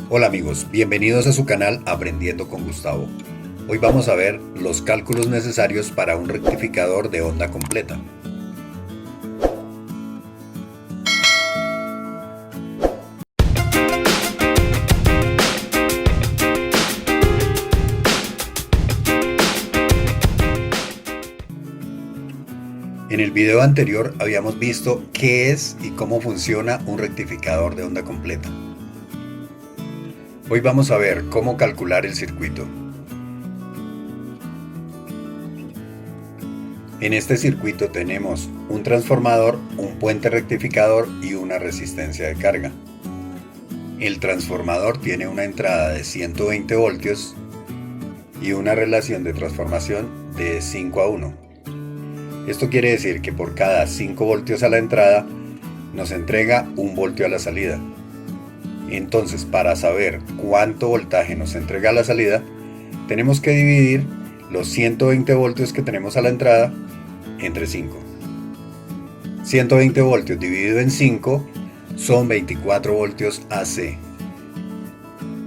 Hola amigos, bienvenidos a su canal Aprendiendo con Gustavo. Hoy vamos a ver los cálculos necesarios para un rectificador de onda completa. En el video anterior habíamos visto qué es y cómo funciona un rectificador de onda completa. Hoy vamos a ver cómo calcular el circuito. En este circuito tenemos un transformador, un puente rectificador y una resistencia de carga. El transformador tiene una entrada de 120 voltios y una relación de transformación de 5:1. Esto quiere decir que por cada 5 voltios a la entrada nos entrega 1 voltio a la salida. Entonces, para saber cuánto voltaje nos entrega a la salida, tenemos que dividir los 120 voltios que tenemos a la entrada entre 5. 120 voltios dividido en 5 son 24 voltios AC.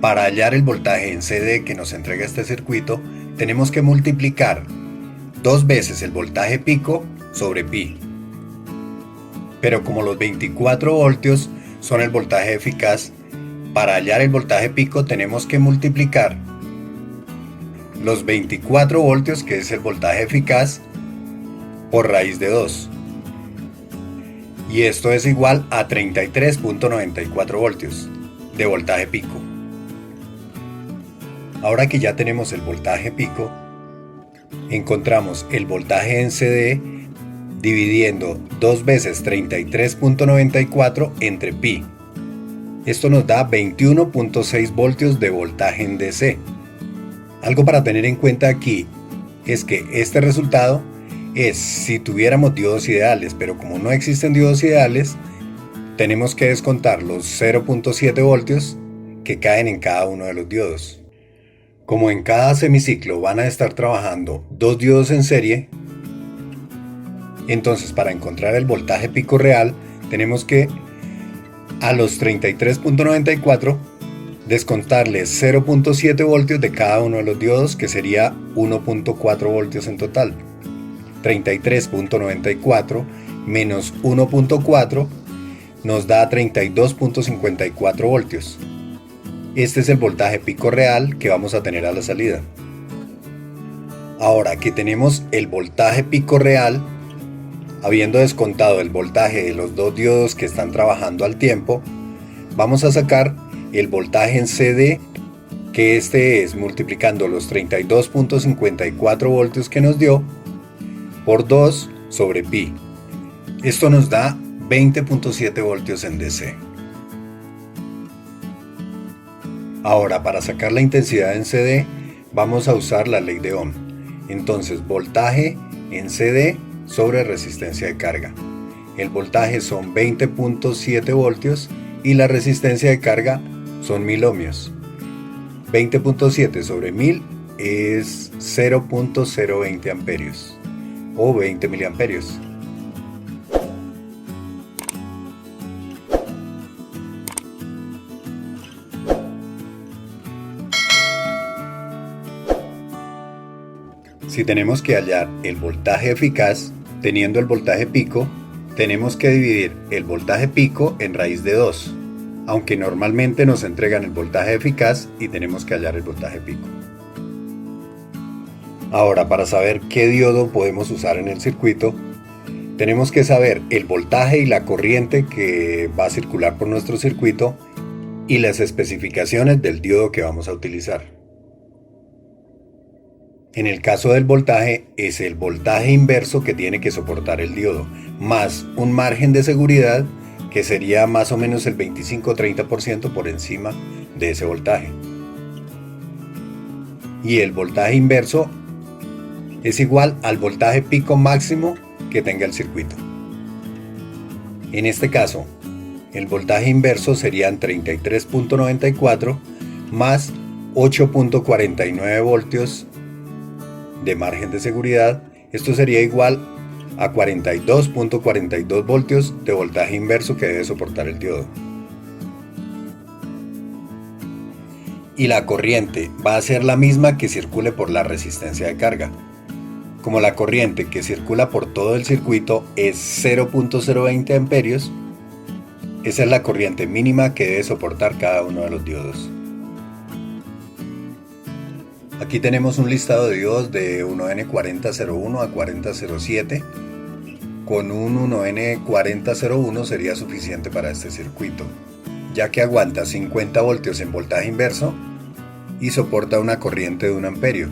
Para hallar el voltaje en CD que nos entrega este circuito, tenemos que multiplicar 2 veces el voltaje pico sobre pi. Pero como los 24 voltios son el voltaje eficaz, para hallar el voltaje pico tenemos que multiplicar los 24 voltios, que es el voltaje eficaz, por raíz de 2. Y esto es igual a 33.94 voltios de voltaje pico. Ahora que ya tenemos el voltaje pico, encontramos el voltaje en CD dividiendo 2 veces 33.94 entre pi. Esto nos da 21.6 voltios de voltaje en DC. Algo para tener en cuenta aquí es que este resultado es si tuviéramos diodos ideales, pero como no existen diodos ideales, tenemos que descontar los 0.7 voltios que caen en cada uno de los diodos. Como en cada semiciclo van a estar trabajando 2 diodos en serie, entonces para encontrar el voltaje pico real tenemos que a los 33.94 descontarle 0.7 voltios de cada uno de los diodos, que sería 1.4 voltios en total. 33.94 menos 1.4 nos da 32.54 voltios. Este es el voltaje pico real que vamos a tener a la salida. Ahora que tenemos el voltaje pico real, habiendo descontado el voltaje de los 2 diodos que están trabajando al tiempo, vamos a sacar el voltaje en CD, que este es multiplicando los 32.54 voltios que nos dio por 2 sobre pi. Esto nos da 20.7 voltios en DC. Ahora, para sacar la intensidad en CD, vamos a usar la ley de Ohm. Entonces, voltaje en CD sobre resistencia de carga. El voltaje son 20.7 voltios y la resistencia de carga son 1000 ohmios. 20.7 sobre 1000 es 0.020 amperios o 20 miliamperios. Si tenemos que hallar el voltaje eficaz, teniendo el voltaje pico, tenemos que dividir el voltaje pico en raíz de 2, aunque normalmente nos entregan el voltaje eficaz y tenemos que hallar el voltaje pico. Ahora, para saber qué diodo podemos usar en el circuito, tenemos que saber el voltaje y la corriente que va a circular por nuestro circuito y las especificaciones del diodo que vamos a utilizar. En el caso del voltaje, es el voltaje inverso que tiene que soportar el diodo, más un margen de seguridad que sería más o menos el 25-30% por encima de ese voltaje. Y el voltaje inverso es igual al voltaje pico máximo que tenga el circuito. En este caso, el voltaje inverso serían 33.94 más 8.49 voltios de margen de seguridad. Esto sería igual a 42.42 voltios de voltaje inverso que debe soportar el diodo. y la corriente va a ser la misma que circule por la resistencia de carga. Como la corriente que circula por todo el circuito es 0.020 amperios, esa es la corriente mínima que debe soportar cada uno de los diodos. Aquí tenemos un listado de diodos de 1N4001 a 4007. Con un 1N4001 sería suficiente para este circuito, ya que aguanta 50 voltios en voltaje inverso y soporta una corriente de 1 amperio.